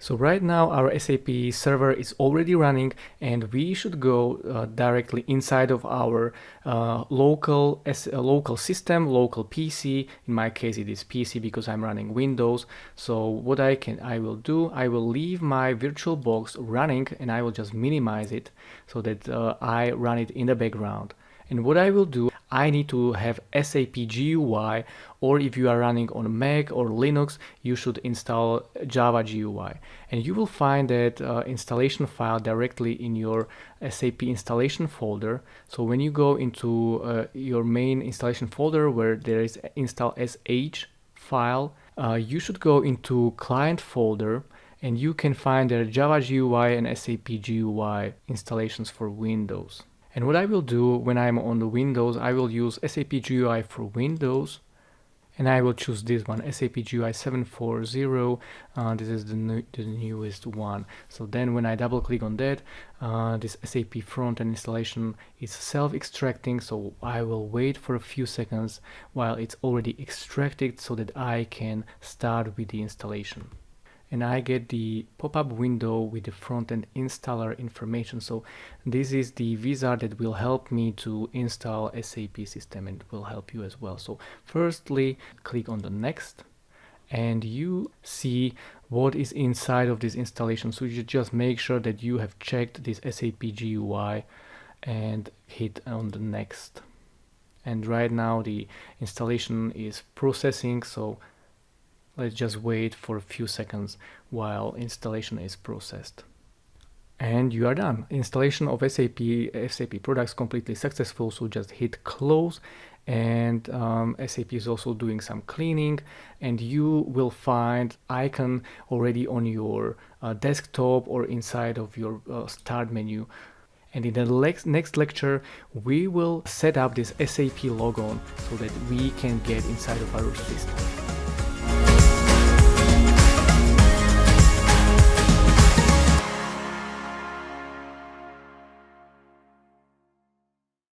So right now our SAP server is already running, and we should go directly inside of our local system, local PC. In my case it is PC because I'm running Windows. So what I will do, I will leave my VirtualBox running and I will just minimize it so that I run it in the background. And what I will do, I need to have SAP GUI, or if you are running on Mac or Linux, you should install Java GUI. And you will find that installation file directly in your SAP installation folder. So when you go into your main installation folder where there is install sh file, you should go into client folder, and you can find there Java GUI and SAP GUI installations for Windows. And what I will do when I'm on the Windows, I will use SAP GUI for Windows, and I will choose this one, SAP GUI 740. This is the newest one. So then when I double click on that, this SAP front-end installation is self-extracting, so I will wait for a few seconds while it's already extracted so that I can start with the installation. And I get the pop-up window with the front-end installer information. So this is the wizard that will help me to install SAP system, and will help you as well. So firstly, click on the next, and you see what is inside of this installation. So you just make sure that you have checked this SAP GUI and hit on the next. And right now the installation is processing, so let's just wait for a few seconds while installation is processed. And you are done. Installation of SAP products completely successful, so just hit close. And SAP is also doing some cleaning, and you will find icon already on your desktop or inside of your start menu. And in the next lecture, we will set up this SAP logon so that we can get inside of our system.